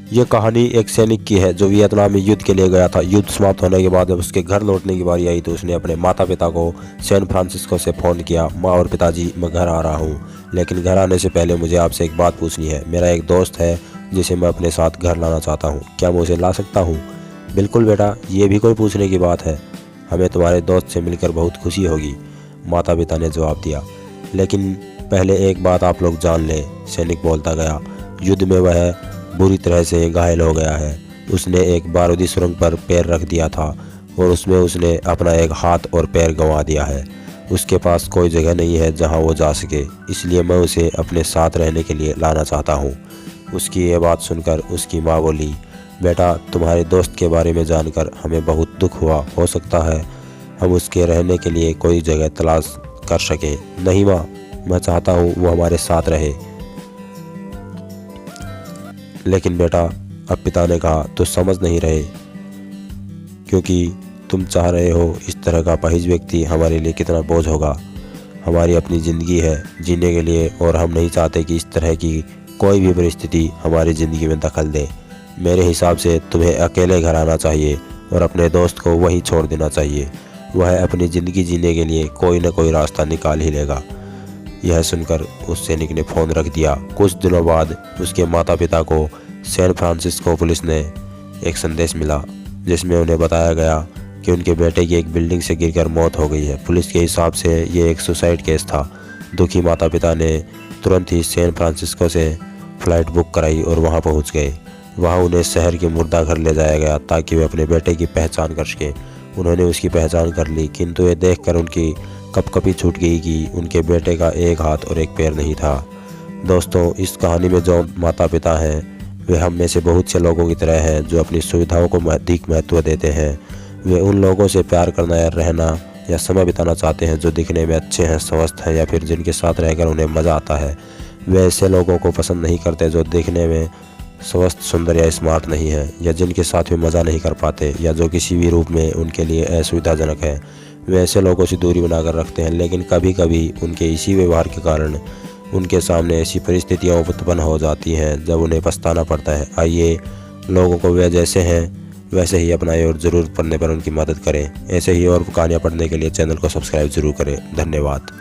ये कहानी एक सैनिक की है जो वियतनाम में युद्ध के लिए गया था। युद्ध समाप्त होने के बाद जब उसके घर लौटने की बारी आई तो उसने अपने माता पिता को सैन फ्रांसिस्को से फ़ोन किया, माँ और पिताजी मैं घर आ रहा हूँ, लेकिन घर आने से पहले मुझे आपसे एक बात पूछनी है। मेरा एक दोस्त है जिसे मैं अपने साथ घर लाना चाहता हूँ, क्या मैं उसे ला सकता हूँ? बिल्कुल बेटा, ये भी कोई पूछने की बात है, हमें तुम्हारे दोस्त से मिलकर बहुत खुशी होगी, माता पिता ने जवाब दिया। लेकिन पहले एक बात आप लोग जान लें, सैनिक बोलता गया, युद्ध में वह बुरी तरह से घायल हो गया है। उसने एक बारूदी सुरंग पर पैर रख दिया था और उसमें उसने अपना एक हाथ और पैर गंवा दिया है। उसके पास कोई जगह नहीं है जहां वो जा सके, इसलिए मैं उसे अपने साथ रहने के लिए लाना चाहता हूं। उसकी ये बात सुनकर उसकी माँ बोली, बेटा तुम्हारे दोस्त के बारे में जानकर हमें बहुत दुख हुआ, हो सकता है हम उसके रहने के लिए कोई जगह तलाश कर सकें। नहीं माँ, मैं चाहता हूँ वो हमारे साथ रहे। लेकिन बेटा, अब पिता ने कहा, तो समझ नहीं रहे क्योंकि तुम चाह रहे हो इस तरह का अपाहिज व्यक्ति हमारे लिए कितना बोझ होगा। हमारी अपनी ज़िंदगी है जीने के लिए और हम नहीं चाहते कि इस तरह की कोई भी परिस्थिति हमारी ज़िंदगी में दखल दे। मेरे हिसाब से तुम्हें अकेले घर आना चाहिए और अपने दोस्त को वहीं छोड़ देना चाहिए। वह अपनी ज़िंदगी जीने के लिए कोई न कोई रास्ता निकाल ही लेगा। यह सुनकर उस सैनिक ने फ़ोन रख दिया। कुछ दिनों बाद उसके माता पिता को सैन फ्रांसिस्को पुलिस ने एक संदेश मिला जिसमें उन्हें बताया गया कि उनके बेटे की एक बिल्डिंग से गिरकर मौत हो गई है। पुलिस के हिसाब से ये एक सुसाइड केस था। दुखी माता पिता ने तुरंत ही सैन फ्रांसिस्को से फ़्लाइट बुक कराई और वहां पहुंच गए। वहां उन्हें शहर के मुर्दा घर ले जाया गया ताकि वे अपने बेटे की पहचान कर सकें। उन्होंने उसकी पहचान कर ली, किंतु ये देखकर उनकी कपकपी छूट गई कि उनके बेटे का एक हाथ और एक पैर नहीं था। दोस्तों, इस कहानी में जो माता पिता हैं वे हम में से बहुत से लोगों की तरह हैं जो अपनी सुविधाओं को अधिक महत्व देते हैं। वे उन लोगों से प्यार करना या रहना या समय बिताना चाहते हैं जो दिखने में अच्छे हैं, स्वस्थ हैं या फिर जिनके साथ रहकर उन्हें मज़ा आता है। वे ऐसे लोगों को पसंद नहीं करते जो दिखने में स्वस्थ, सुंदर या स्मार्ट नहीं है, या जिनके साथ वे मज़ा नहीं कर पाते, या जो किसी भी रूप में उनके लिए असुविधाजनक है। वे ऐसे लोगों से दूरी बनाकर रखते हैं, लेकिन कभी कभी उनके इसी व्यवहार के कारण उनके सामने ऐसी परिस्थितियाँ उत्पन्न हो जाती हैं जब उन्हें पछताना पड़ता है। आइए लोगों को वे जैसे हैं वैसे ही अपनाएं और ज़रूरत पड़ने पर उनकी मदद करें। ऐसे ही और कहानियाँ पढ़ने के लिए चैनल को सब्सक्राइब ज़रूर करें। धन्यवाद।